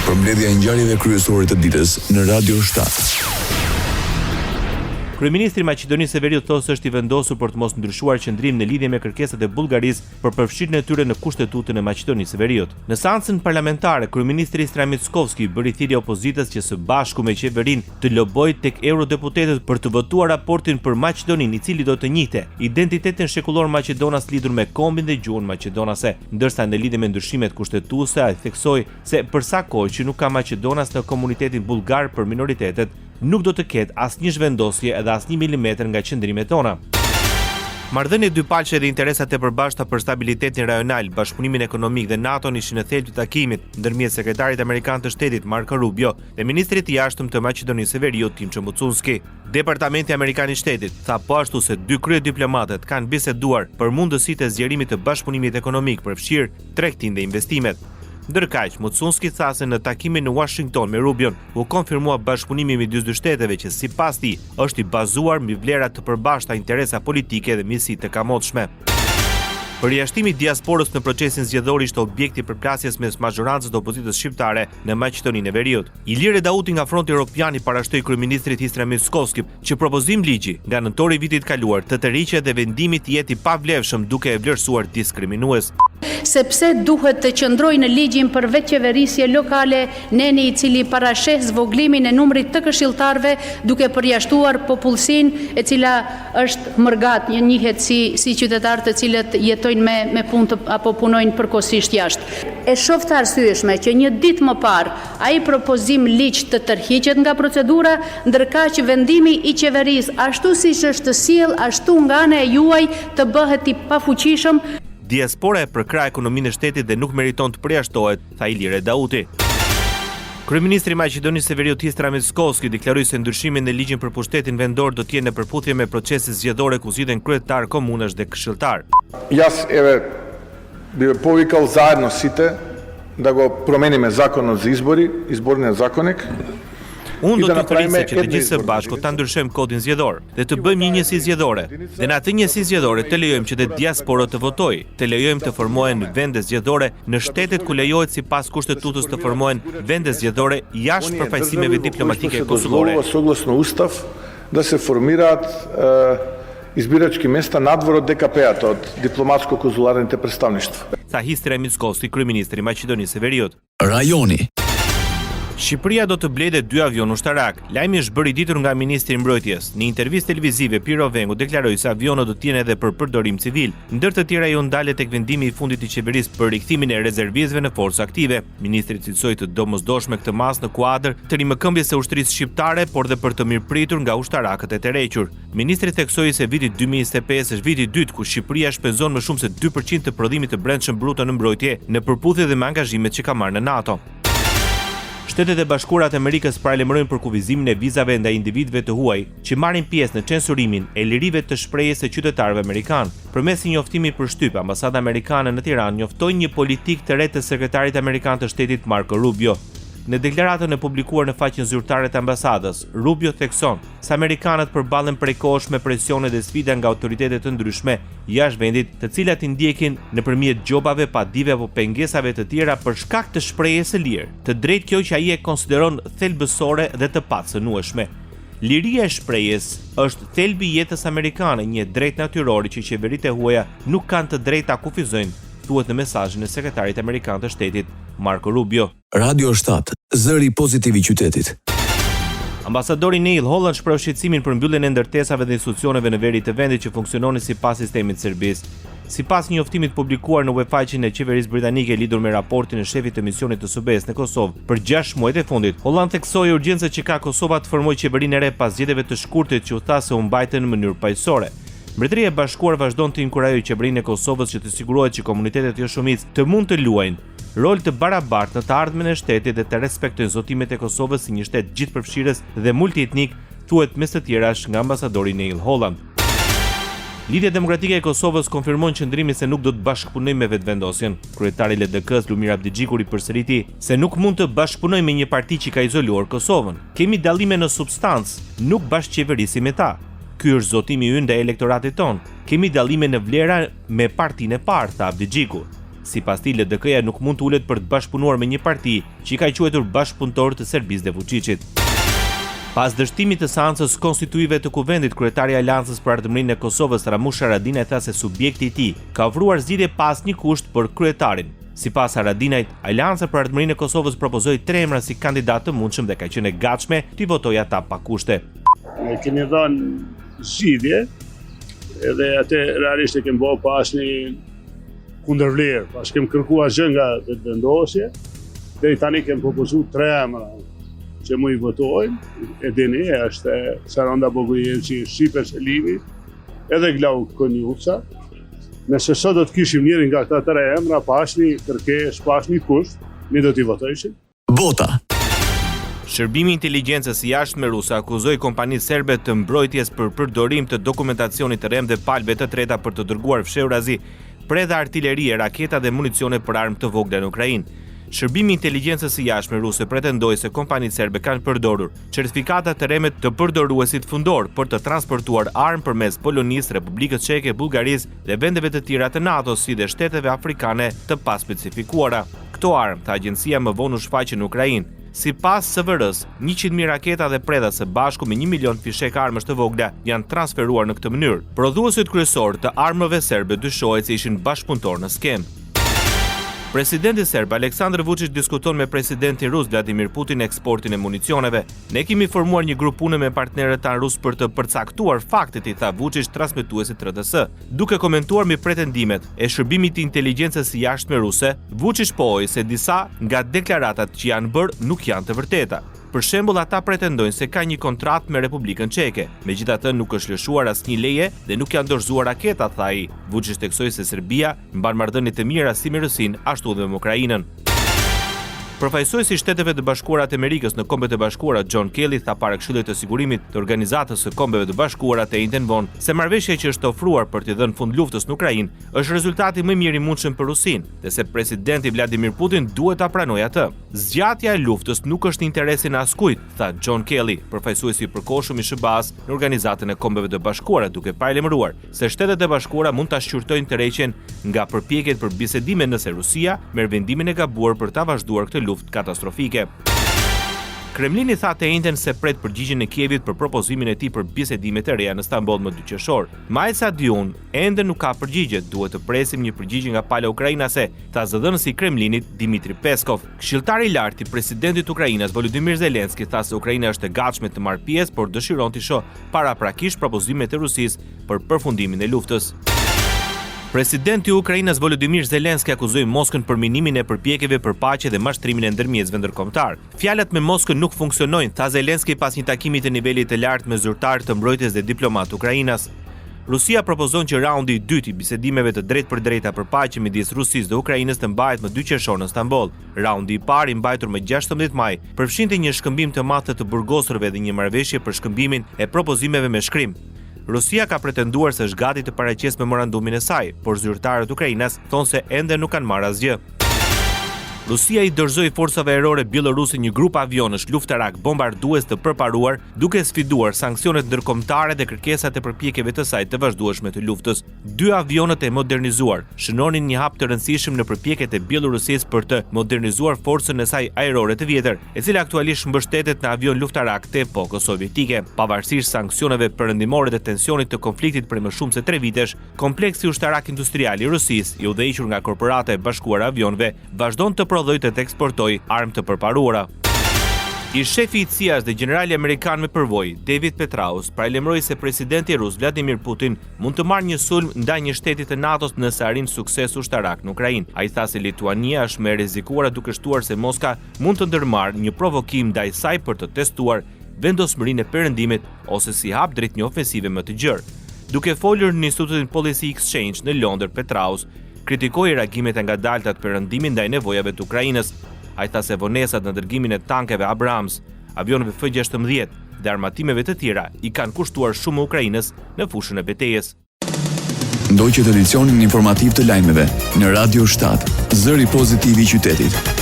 Përmbledhja e ngjarjeve kryesore të ditës në Radio 7. Kryeministri i Maqedonisë së Veriut thotë se është i vendosur për të mos ndryshuar qëndrim në lidhje me kërkesat e Bullgarisë për përfshirjen e tyre në Kushtetutën e Maqedonisë së Veriut. Në seancën parlamentare, kryeministri Istra Mickovski bëri thirrje opozitës që së bashku me qeverinë të lobojë tek eurodeputetët për të votuar raportin për Maqedoninë, i cili do të njihte identitetin shekullor maqedonas lidhur me kombin dhe gjuhën maqedonase, ndërsa në lidhje me ndryshimet kushtetuese ai theksoi se për sa kohë që nuk ka maqedonas në komunitetin bullgar për minoritetet, nuk do të ketë asnjë zhvendosje edhe asnjë milimetër nga qëndrimet tona. Marrëdhënie dypalqe dhe interesat e përbashkëta për stabilitetin rajonal, bashkëpunimin ekonomik dhe NATO ishin në thelb të takimit ndërmjet sekretarit amerikan të shtetit Marco Rubio dhe ministrit të jashtëm të Maqedonisë së Veriut Timço Mucunski. Departamenti amerikan i shtetit tha po ashtu se dy kryediplomatët kanë biseduar për mundësitë e zgjerimit të bashkëpunimit ekonomik përfshirë tregtinë dhe investimet. Ndërkaq, Mucunski tha se në takimin në Washington me Rubion u konfirmua bashkëpunimi midis dy shteteve që sipas tij është i bazuar mbi vlera të përbashkëta, interesa politike dhe misi të kamotshme. Përjashtimi i diasporës në procesin zgjedhor ishte objekti i përplasjes mes mazhorancës të opozitës shqiptare në Maqedoninë e Veriut. Ilir Dauti nga Fronti Evropian i parashtoi kryeministrit Istra Mickovski që propozim ligji nga nëntori i vitit kaluar të tërhiqet dhe vendimi të jetë i pavlefshëm duke e vlerësuar diskriminues. Sepse duhet të qëndrojë në ligjin për vetëqeverisje lokale, neni i cili parasheh zvoglimin e numrit të këshilltarëve duke përjashtuar popullsinë e cila është mërgat, njihet si qytetarë të cilët jetojnë me punë apo punojnë përkohësisht jashtë. E shoh të arsyeshme që një ditë më parë ai propozim ligj të tërhiqet nga procedura, ndërkaq vendimi i qeverisë ashtu siç është sjell ashtu nga ana e juaj të bëhet i pafuqishëm. Diaspora e përkrah ekonominë e shtetit dhe nuk meriton të përjashtohet, tha Ilir Dauti. Kryeministri i Maqedonisë së Veriut Istra Mickovski deklaroi se ndryshimi në ligjin për pushtetin vendor do të jetë në përputhje me proceset zgjedhore ku zgjidhen kryetar komunash dhe këshilltar. Јас би повикал заедно сите да го промениме законот за избори, изборниот законник. Unë do të thërisë që të gjithë së bashku ta ndryshojmë kodin zgjedhor dhe të bëjmë një njësi zgjedhore. Dhe në atë njësi zgjedhore të lejojmë që të diasporët të votojë, të lejojmë të formohen vende zgjedhore në shtetet ku lejohet sipas kushtetutës të formohen vende zgjedhore jashtë përfaqësimeve diplomatike konsullore. Согласно устав да се формираат избирачки места надвор од ДКП-ат, од дипломатско-конзуларните представништва. Tha Istra Mickovski, kryeministri i Maqedonisë së Veriut. Rajoni. Shqipëria do të blejë 2 avion ushtarak. Lajmi është bërë i ditur nga ministri i mbrojtjes. Në intervistë televizive, Piro Vengu deklaroi se avionët do të jenë edhe për përdorim civil. Ndër të tjera janë dalë tek vendimi i fundit i qeverisë për rikthimin e rezervistëve në forcë aktive. Ministri cilësoi të domosdoshme këtë masë në kuadër të rimëkëmbjes së ushtrisë shqiptare, por dhe për të mirëpritur nga ushtarakët e tërhequr. Ministri theksoi se viti 2025 është viti i dytë ku Shqipëria shpenzon më shumë se 2% të prodhimit të brendshëm bruto në mbrojtje në përputhje dhe me angazhimet që ka marrë në NATO. Shtetet e Bashkuara të Amerikës paralajmërojnë për kufizimin e vizave ndaj individëve të huaj që marrin pjesë në censurimin e lirive të shprehjes së qytetarëve amerikanë. Përmes një njoftimi për shtyp, Ambasada Amerikane në Tiranë njoftoi një politikë të re të sekretarit amerikan të shtetit Marco Rubio. Në deklaratën e publikuar në faqen zyrtare të ambasadës, Rubio thekson se amerikanët përballen prej kohësh me presione dhe sfida nga autoritetet të ndryshme jashtë vendit, të cilat i ndjekin nëpërmjet gjobave, padive apo pengesave të tjera për shkak të shprehjes së lirë, të drejtë kjo që ai e konsideron thelbësore dhe të pacënueshme. Liria e shprehjes është thelbi i jetës amerikane, një drejtë natyrore që qeveritë e huaja nuk kanë të drejtë ta kufizojnë, thuhet në mesazhin e sekretarit amerikan të shtetit Marco Rubio. Radio 7, zëri pozitiv i qytetit. Ambasadori Neil Holland shpreh shqetësimin për mbylljen e ndërtesave dhe institucioneve në veri të vendit që funksiononin sipas sistemit të Serbisë. Sipas një njoftimit publikuar në webfaqen e qeverisë britanike lidhur me raportin e shefit të misionit të SBE-s në Kosovë për 6 muajt e fundit, Holland theksoi urgjencën që ka Kosova të formojë qeverinë e re pas zgjedhjeve të shkurtit që u tha se u mbajtën në mënyrë paqësore. Mbretëria e Bashkuar vazhdon të inkurajojë qeverinë e Kosovës që të sigurohet që komunitetet joshumicë të mund të luajnë rol të barabartë në të ardhmen e shtetit dhe të respektojnë zotimet e Kosovës si një shtet gjithëpërfshirës dhe multietnik, thuhet mes të tjerash nga ambasadori Neil Holland. Lidhja Demokratike e Kosovës konfirmon qëndrimin se nuk do të bashkëpunojë me vetvendosjen. Kryetari i LDK-s Lumir Abdixhikuri përsëriti se nuk mund të bashkëpunojë me një parti që ka izoluar Kosovën. Kemi dallime në substancë, nuk bashkëqeverisim me ta. Ky është zotimi ynë ndaj elektoratit ton. Kemi dallime në vlera me partinë e parë, tha Abdixhiku. Sipas tij, LDK-ja nuk mund të ulet për të bashkëpunuar me një parti që i ka quajtur bashkëpunëtor të Serbisë dhe Vučićit. Pas dështimit të seancës konstituive të Kuvendit, kryetari i Aleancës për Ardhmërinë e Kosovës, Ramush Haradinaj, tha se subjekti i tij ka ofruar zgjidhje pas një kusht për kryetarin. Sipas Haradinajt, Aleanca për Ardhmërinë e Kosovës propozoi 3 emra si kandidat të mundshëm dhe ka qenë e gatshme t'i votojë ata pa kushte. Ne kemi dhënë zgjidhje, edhe atë realisht e kemi bërë pas një kundërvlerë, pas kemi kërkuar gjë nga vendosje, deri tani kemi propozuar 3 emra që mu i votojnë, e dini, është Saranda Bogojevci, Shqipe Selimi, edhe Glau Konjuca. Nëse sot do të kishim njërin nga këta 3 emra, pas një kërkesë, pas një kusht, ne do t'i votojshim. Vota. Shërbimi i inteligjencës jashtme ruse akuzoi kompanitë serbe të mbrojtjes për përdorim të dokumentacionit të rrem dhe palëve të treta për të dërguar fshehurazi, predha artillerie, raketa dhe municione për armë të vogla në Ukrainë. Shërbimi i inteligjencës së jashtme ruse pretendoi se kompanitë serbe kanë përdorur certifikata të remet të përdoruesit fundor për të transportuar armë përmes Polonisë, Republikës Çeke, Bullgarisë dhe vendeve të tjera të NATO-s si dhe shteteve afrikane të paspecifikuara. Këto armë, tha agjencia, më vonë u shfaqën në Ukrainë. Sipas SVR-s, 100.000 raketa dhe predha së bashku me 1 milion fishek armësh të vogla janë transferuar në këtë mënyrë. Prodhuesit kryesor të armëve serbe dyshohet se ishin bashkëpunëtor në skem. Presidenti serb Aleksandar Vučić diskuton me presidentin rus Vladimir Putin eksportin e municioneve. Ne kemi formuar një grup pune me partnerët tanë rus për të përcaktuar faktet, i tha Vučić transmetuesit RTS. Duke komentuar mbi pretendimet e shërbimit të inteligjencës së jashtme ruse, Vučić pohoi se disa nga deklaratat që janë bërë nuk janë të vërteta. Për shembull, ata pretendojnë se ka një kontratë me Republikën Çeke. Megjithatë, nuk është lëshuar asnjë leje dhe nuk janë dorëzuar raketa, tha ai. Vučić theksoi se Serbia mban marrëdhënie të mira si me Rusinë, ashtu dhe me Ukrainën. Përfaqësuesi i Shteteve të Bashkuara të Amerikës në Kombet e Bashkuara, John Kelly, tha para Këshillit të Sigurimit të Organizatës së Kombeve të Bashkuara të njëjtën vonë se marrëveshja që është ofruar për t'i dhënë fund luftës në Ukrainë është rezultati më i mirë i mundshëm për Rusinë dhe se presidenti Vladimir Putin duhet ta pranojë atë. Zgjatja e luftës nuk është në interesin e askujt, tha John Kelly, përfaqësuesi i përkohshëm i SBA-s në Organizatën e Kombeve të Bashkuara, duke paralajmëruar se Shtetet e Bashkuara mund ta shqyrtojnë tërheqjen nga përpjekjet për bisedime nëse Rusia merr vendimin e gabuar për ta vazhduar këtë luftë katastrofike. Kremlini tha të njëjtën se pret përgjigjen e Kievit për propozimin e tij për bisedime të reja në Stamboll më 2 qershor. Majsa Diun ende nuk ka përgjigje, duhet të presim një përgjigje nga pala ukrainase, tha zëdhënësi i Kremlinit Dmitri Peskov. Këshilltari i lartë i presidentit Ukrainas Volodymyr Zelenski tha se Ukraina është e gatshme të marrë pjesë, por dëshiron të shohë paraprakisht propozimet e Rusisë për përfundimin e luftës. Presidenti i Ukrainës Volodymyr Zelenski akuzoi Moskën për minimin e përpjekjeve për paqe dhe mashtrimin e ndërmjetësve ndërkombëtar. Fjalat me Moskën nuk funksionojnë, tha Zelenski pas një takimi të nivelit të lartë me zyrtarë të mbrojtjes dhe diplomatë Ukrainas. Rusia propozon që raundi i dytë i bisedimeve të drejtë për drejta për paqe midis Rusisë dhe Ukrainës të mbahet më 2 qershor në Stamboll. Raundi i parë, i mbajtur më 16 maj, përfshinte një shkëmbim të madh të burgosurve dhe një marrëveshje për shkëmbimin e propozimeve me shkrim. Rusia ka pretenduar se është gati të paraqesë memorandumin e saj, por zyrtarët Ukrainas thonë se ende nuk kanë marrë asgjë. Rusia i dorëzoi forcave ajrore bieloruse një grup avionësh luftarak bombardues të përparuar, duke sfiduar sanksionet ndërkombëtare dhe kërkesat e përpjekjeve të saj të vazhdueshme të luftës. 2 avionët e modernizuar shënonin një hap të rëndësishëm në përpjekjet e Bielorusisë për të modernizuar forcën e saj ajrore të vjetër, e cila aktualisht mbështetet në avion luftarak të epokës sovjetike. Pavarësisht sanksioneve perëndimore dhe tensionit të konfliktit për më shumë se 3 vitesh, kompleksi ushtarak industrial i Rusisë, i udhëhequr nga Korporata e Bashkuar e Avionëve, vazhdon të prodhoj të eksportoj armë të përparuara. I shefi i CIA-s dhe generali amerikan me përvojë, David Petraeus, paralajmëroi se presidenti rus Vladimir Putin mund të marrë një sulm ndaj një shteti të NATO-s nëse arrin sukses ushtarak në Ukrainë. Ai tha se Lituania është më e rrezikuar duke shtuar se Moska mund të ndërmarrë një provokim ndaj saj për të testuar vendosmërinë e perëndimit ose si hap drejt një ofensive më të gjerë. Duke folur në Institutin Policy Exchange në Londër, Petraeus kritikoi reagimet e ngadalta të perëndimit ndaj nevojave të Ukrainës. Ai tha se vonesat në dërgimin e tankeve Abrams, avionëve F-16 dhe armatimeve të tjera i kanë kushtuar shumë Ukrainës në fushën e betejës. Ndoqët edicionin informativ të lajmeve në Radio 7, zëri pozitiv i qytetit.